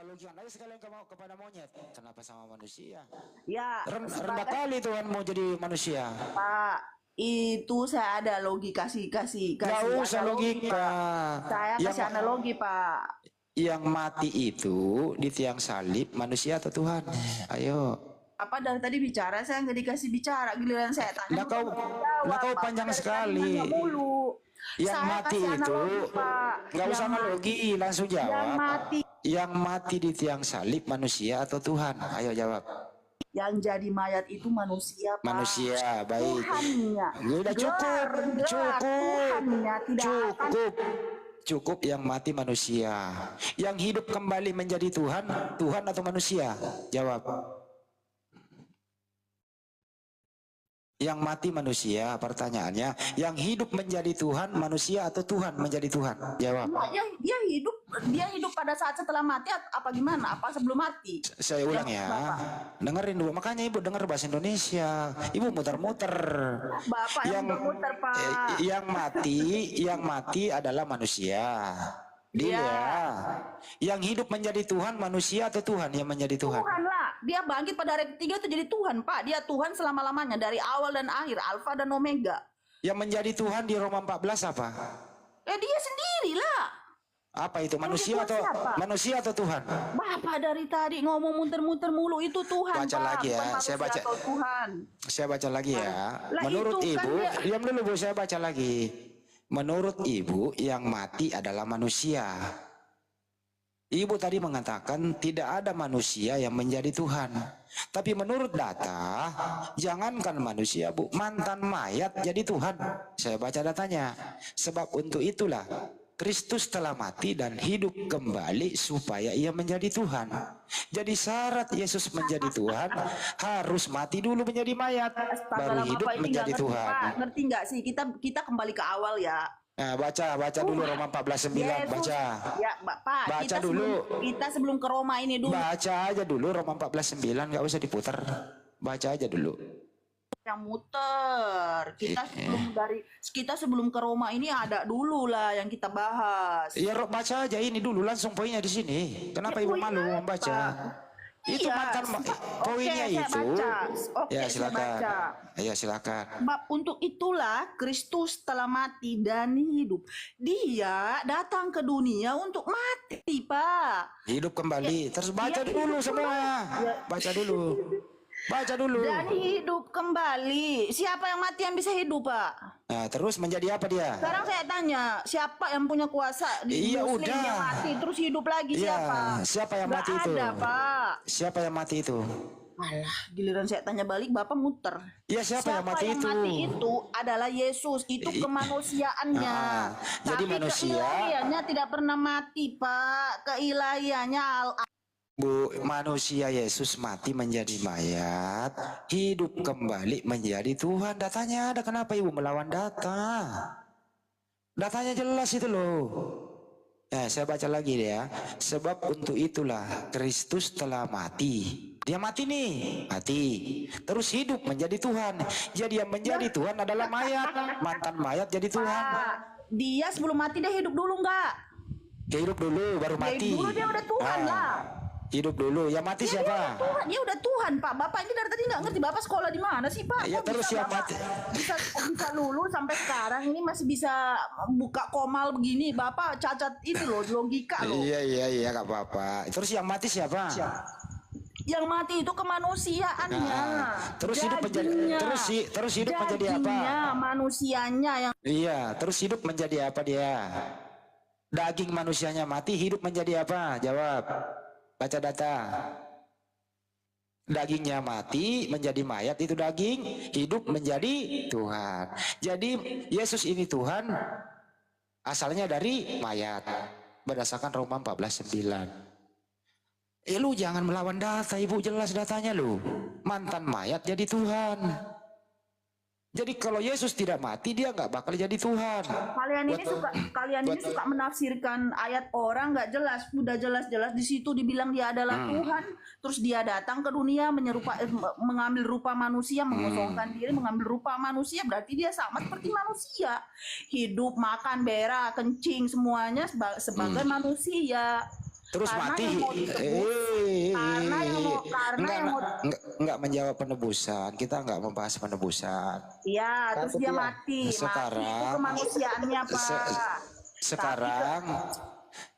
analogikan aja sekalian kepada monyet. Kenapa sama manusia? Ya, Rendah sebagai kali Tuhan mau jadi manusia. Pak, itu saya ada logika, kasih Gak usah analogi logika. Pak. Saya Yang kasih analogi Pak. yang mati itu di tiang salib manusia atau Tuhan? Ayo. Apa dari tadi bicara saya nggak dikasih bicara, giliran saya tanya Lah Bapak kau, nggak lah jawab, kau Bapak panjang dari tadi sekali. nanya mulu. Yang Saya mati kasih itu analogi Pak. nggak usah analogi, langsung Yang jawab. mati, Yang mati di tiang salib manusia atau Tuhan? Ayo jawab. yang jadi mayat itu manusia Pak. Manusia, baik. Tuhannya. Udah cukup, Gelar Tuhannya tidak akan cukup. Cukup yang mati manusia. Yang hidup kembali menjadi Tuhan, Tuhan atau manusia? Jawab. Yang mati manusia, pertanyaannya. Yang hidup menjadi Tuhan, manusia atau Tuhan menjadi Tuhan? Jawab. dia hidup pada saat setelah mati apa gimana? Apa sebelum mati? Saya ulang ya. Bapak. Dengerin dulu. Makanya Ibu dengar bahasa Indonesia. Ibu muter-muter. Bapak yang muter Pak. Yang mati adalah manusia. Dia. Yang hidup menjadi Tuhan manusia atau Tuhan yang menjadi Tuhan? Tuhan lah. Dia bangkit pada hari ketiga itu jadi Tuhan Pak. Dia Tuhan selama-lamanya dari awal dan akhir, Alfa dan Omega. Yang menjadi Tuhan di Roma 14 apa? Dia sendirilah. Apa itu? Manusia atau Tuhan? Bapak dari tadi ngomong muter-muter mulu itu Tuhan Baca Pak. lagi ya. Bukan Saya manusia baca. atau Tuhan. Saya baca lagi ya. Lah Menurut itu kan Ibu, dia- diam dulu Bu, saya baca lagi. Menurut Ibu, yang mati adalah manusia. Ibu tadi mengatakan tidak ada manusia yang menjadi Tuhan. Tapi menurut data, jangankan manusia Bu, mantan mayat jadi Tuhan. Saya baca datanya. Sebab untuk itulah Kristus telah mati dan hidup kembali supaya ia menjadi Tuhan. Jadi syarat Yesus menjadi Tuhan harus mati dulu menjadi mayat, baru Astaga, hidup Bapak ini menjadi nggak ngerti, Tuhan. Pak. Ngerti nggak sih? Kita kembali ke awal ya. Nah, baca dulu Roma 14:9, Yesus. baca. Ya, Pak. Baca dulu. Kita sebelum ke Roma ini dulu. Baca aja dulu Roma 14:9, nggak usah diputar. Baca aja dulu. Yang muter. Kita sebelum ke Roma ini ada dulu lah yang kita bahas. Ya baca aja ini dulu langsung poinnya di sini. Kenapa Ibu poinnya malu apa? membaca? Itu Iya, mantan poinnya saya itu. baca. Oke, Ya saya silakan. baca. Ya silakan. Sebab untuk itulah Kristus telah mati dan hidup. Dia datang ke dunia untuk mati, Pak. Hidup kembali. Terus baca Ya, dulu hidup semua. kembali. Ya. Baca dulu. Baca dulu. Dan hidup kembali. Siapa yang mati yang bisa hidup, Pak? Nah, terus menjadi apa dia? Sekarang saya tanya, siapa yang punya kuasa di Iya, Muslim udah. yang mati terus hidup lagi? Iya, Siapa? siapa yang Nggak mati itu? ada, Pak. Siapa yang mati itu? Alah, giliran saya tanya balik, Bapak muter. Iya, siapa yang mati itu? mati itu adalah Yesus. Itu kemanusiaannya. Jadi Tapi manusia. keilahiannya tidak pernah mati, Pak. Keilahiannya Bu, manusia Yesus mati menjadi mayat, hidup kembali menjadi Tuhan. Datanya ada, kenapa Ibu melawan data? Datanya jelas itu loh. Nah, saya baca lagi ya. Sebab untuk itulah Kristus telah mati. Dia mati nih, mati. Terus hidup menjadi Tuhan. Jadi yang menjadi Tuhan adalah mayat. Mantan mayat jadi Tuhan. Pak, dia sebelum mati dia hidup dulu nggak? Dia hidup dulu baru Dia mati. hidup dulu dia udah Tuhan Ah, lah. Hidup dulu. Yang mati Dia siapa? udah Tuhan, dia udah Tuhan, Pak. Bapak ini dari tadi nggak ngerti. Bapak sekolah di mana sih, Pak? Ya, Kok terus bisa yang Bapak mati. bisa lulus sampai sekarang ini masih bisa buka komal begini. Bapak cacat itu loh, logika loh. Iya, nggak apa-apa. Terus yang mati siapa? Yang mati itu kemanusiaannya. Nah, terus hidup menjadi Dagingnya. terus hidup menjadi apa? Dagingnya, manusianya yang Iya, terus hidup menjadi apa dia? Daging manusianya mati, hidup menjadi apa? Jawab. Baca data. Dagingnya mati menjadi mayat, itu daging, hidup menjadi Tuhan. Jadi Yesus ini Tuhan asalnya dari mayat berdasarkan Roma 14:9. Lu jangan melawan data, Ibu, jelas datanya lu. Mantan mayat jadi Tuhan. Jadi kalau Yesus tidak mati, dia nggak bakal jadi Tuhan. kalian ini suka menafsirkan ayat orang nggak jelas. Udah jelas-jelas di situ dibilang dia adalah Tuhan, terus dia datang ke dunia mengambil rupa manusia, mengosongkan diri, mengambil rupa manusia, berarti dia sama seperti manusia. Hidup, makan, berak, kencing, semuanya sebagai manusia. Terus Karena mati. yang mau ditebus, karena yang mau Enggak menjawab penebusan. Kita enggak membahas penebusan. ya, terus dia mati itu Sekarang kemanusiaannya Pak.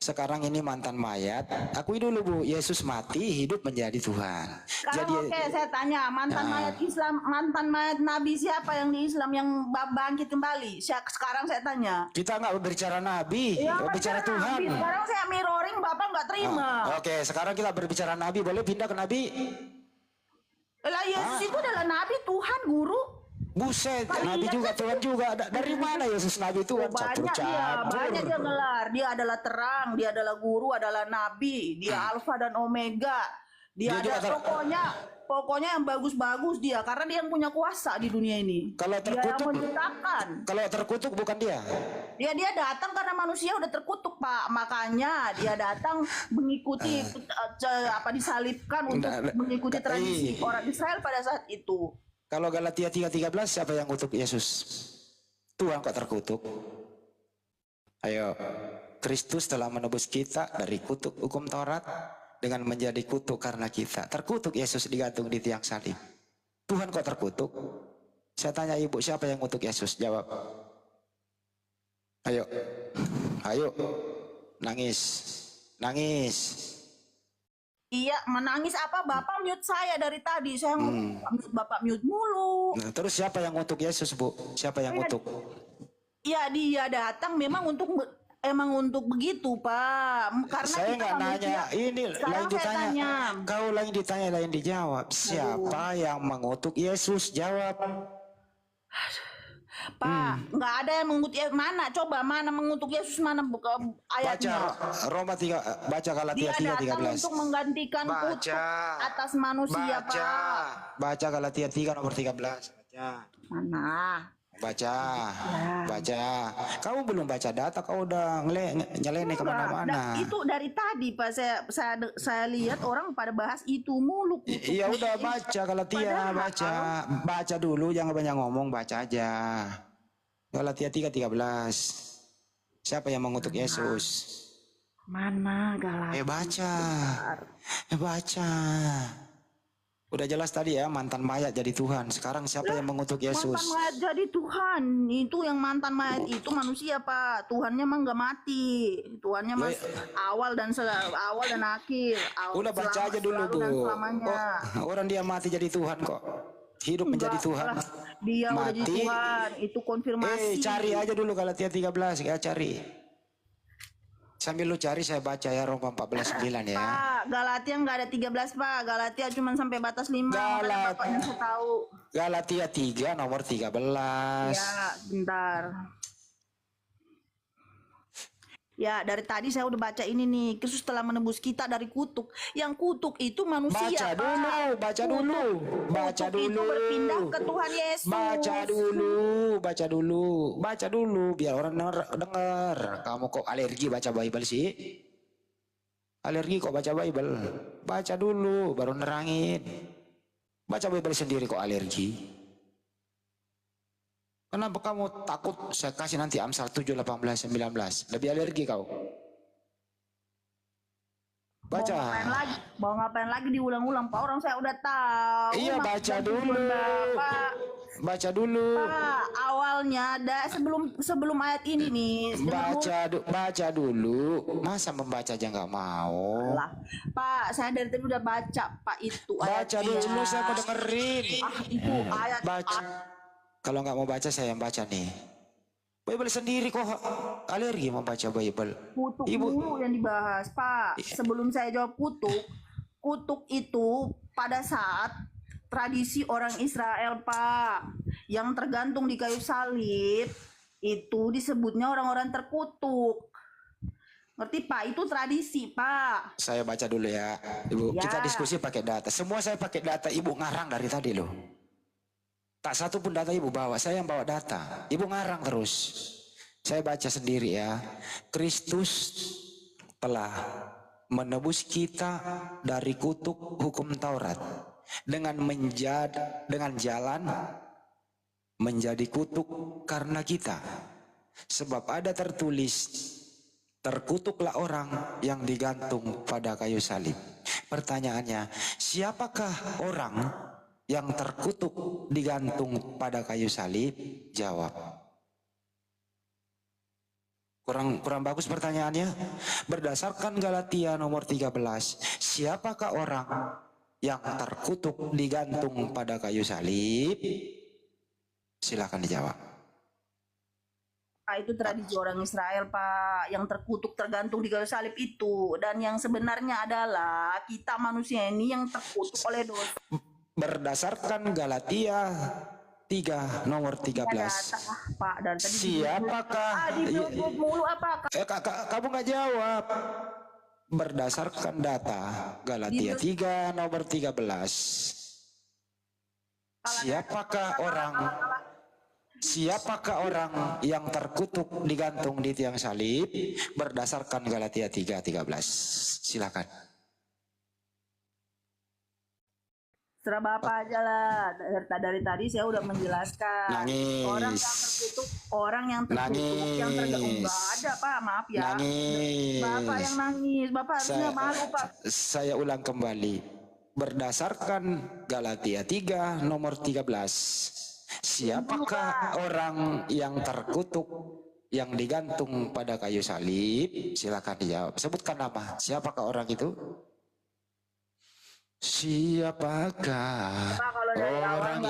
sekarang ini mantan mayat. Akui dulu Bu, Yesus mati, hidup menjadi Tuhan. Sekarang oke, saya tanya, mantan mayat Islam, mantan mayat Nabi siapa yang di Islam yang bangkit kembali? Sekarang saya tanya. Kita nggak berbicara Nabi, Ya, berbicara Tuhan. Nabi. Sekarang saya mirroring, Bapak nggak terima. Oke, sekarang kita berbicara Nabi. Boleh pindah ke Nabi? Lah Yesus itu adalah Nabi Tuhan, Guru. Buset, Nabi juga Tuhan juga. Dari mana Yesus Nabi Tuhan? Banyak dia gelar. Dia adalah terang, dia adalah guru, adalah nabi, dia alfa dan omega. Dia ada pokoknya yang bagus-bagus dia, karena dia yang punya kuasa di dunia ini. Kalau dia yang terkutuk, menciptakan. Kalau terkutuk bukan dia. Dia datang karena manusia udah terkutuk, Pak. Makanya dia datang mengikuti disalibkan untuk mengikuti tradisi orang Israel pada saat itu. Kalau Galatia 3:13 siapa yang kutuk Yesus? Tuhan kok terkutuk? Ayo, Kristus telah menebus kita dari kutuk hukum Taurat dengan menjadi kutuk karena kita. Terkutuk Yesus digantung di tiang salib. Tuhan kok terkutuk? Saya tanya ibu, siapa yang kutuk Yesus? Jawab. Ayo, ayo, nangis, nangis. Iya, menangis apa? Bapak mute saya dari tadi. Saya Bapak mute mulu. Nah, terus siapa yang ngutuk Yesus, Bu? Siapa yang ngutuk? Iya, dia datang memang untuk begitu, Pak. Karena saya nggak nanya. Ini lain ditanya. Kau lain ditanya, lain dijawab. Siapa yang mengutuk Yesus? Jawab. Pak, nggak ada yang mengutuk Yesus. Mana? Coba mana mengutuk Yesus, mana buka ayatnya? Baca Roma 3, baca Galatia 3:13. Dia datang untuk menggantikan kutuk atas manusia, Pak. Baca Galatia 3 nomor 13. Baca. Mana? Baca. Kamu belum baca data, kau udah nyeleneh kemana-mana. Itu dari tadi, Pak. Saya lihat orang pada bahas itu mulu. Iya udah baca Galatia, baca dulu, jangan banyak ngomong, baca aja. Galatia 3:13. Siapa yang mengutuk Yesus? Mana Galatia? Baca. Udah jelas tadi ya, mantan mayat jadi Tuhan. Sekarang siapa yang mengutuk Yesus? Mantan mayat jadi Tuhan. Itu yang mantan mayat itu manusia, Pak. Tuhannya mah nggak mati. Tuhannya mas awal dan akhir. Udah baca aja dulu, Bu. Orang dia mati jadi Tuhan kok. Hidup menjadi Tuhan. Dia mati. Udah jadi Tuhan. Itu konfirmasi. Cari aja dulu Galatia 13, ya cari. Sambil lu cari saya baca ya Roma 14:9 ya. Pak, Galatia nggak ada 13, Pak. Galatia cuma sampai batas 5. Bapaknya saya tahu. Galatia 3 nomor 13. Ya, bentar. Ya, dari tadi saya udah baca ini nih. Kristus telah menebus kita dari kutuk. Yang kutuk itu manusia, Baca dulu. Itu berpindah ke Tuhan Yesus. Baca dulu biar orang dengar. Kamu kok alergi baca Bible sih? Alergi kok baca Bible? Baca dulu baru nerangin. Baca Bible sendiri kok alergi? Kenapa kamu takut saya kasih nanti Amsal 7:18-19? Lebih alergi kau. Baca. Mau ngapain lagi diulang-ulang, Pak? Orang saya udah tahu. Iya, baca dulu. Baca dulu. Pak, awalnya ada sebelum ayat ini nih. Baca dulu. Masa membaca aja nggak mau? Alah, Pak, saya dari tadi udah baca, Pak, itu baca dulu, saya mau dengerin. Itu ayat. Baca. Kalau nggak mau baca saya yang baca nih. Bible sendiri kok alergi membaca Bible. Kutuk dulu yang dibahas, Pak. Sebelum saya jawab kutuk itu pada saat tradisi orang Israel, Pak, yang tergantung di kayu salib, itu disebutnya orang-orang terkutuk. Ngerti, Pak? Itu tradisi, Pak. Saya baca dulu ya, Ibu. Ya. Kita diskusi pakai data. Semua saya pakai data, Ibu ngarang dari tadi loh. Tak satu pun data Ibu bawa, saya yang bawa data. Ibu ngarang terus. Saya baca sendiri ya. Kristus telah menebus kita dari kutuk hukum Taurat dengan jalan menjadi kutuk karena kita. Sebab ada tertulis, terkutuklah orang yang digantung pada kayu salib. Pertanyaannya, siapakah orang yang terkutuk digantung pada kayu salib? Jawab. Kurang bagus pertanyaannya. Berdasarkan Galatia nomor 13, siapakah orang yang terkutuk digantung pada kayu salib? Silakan dijawab. Pak, itu tradisi orang Israel, Pak, yang terkutuk tergantung di kayu salib itu. Dan yang sebenarnya adalah kita manusia ini yang terkutuk oleh dosa. Berdasarkan Galatia 3 nomor 13. Pak, dan tadi Siapakah di mulu apa? kamu nggak jawab. Berdasarkan data Galatia 3 nomor 13. Siapakah orang yang terkutuk digantung di tiang salib? Berdasarkan Galatia 3:13. Silakan. Serah Bapak aja lah. Dari tadi saya udah menjelaskan. Nangis. Orang yang terkutuk yang tergantung. Nggak ada, Pak, maaf ya. Nangis. Bapak yang nangis. Bapak harusnya malu, Pak. Saya ulang kembali. Berdasarkan Galatia 3 nomor 13. Siapakah orang yang terkutuk yang digantung pada kayu salib? Silakan dijawab. Sebutkan nama. Siapakah orang itu? Siapakah orang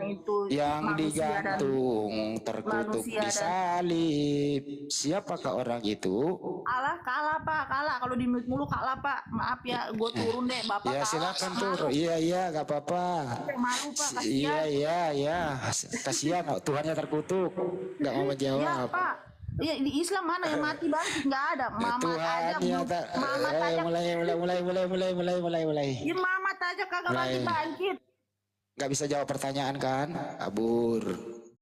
itu yang digantung terkutuk di salib? Siapakah orang itu? Kalah Pak, kalah. Kalau di mulu kalah Pak. Maaf ya, gue turun deh Bapak. Ya silakan turun. Iya nggak apa-apa. Malu Pak, kasihan. Iya. Kasihan, Tuhannya terkutuk. Nggak mau menjawab. Ya Pak. Ya, di Islam mana yang mati bangkit? Nggak ada. Mamat aja. Mamat aja. Mulai. Ya Mamat aja kagak mati bangkit. Nggak bisa jawab pertanyaan kan? Kabur.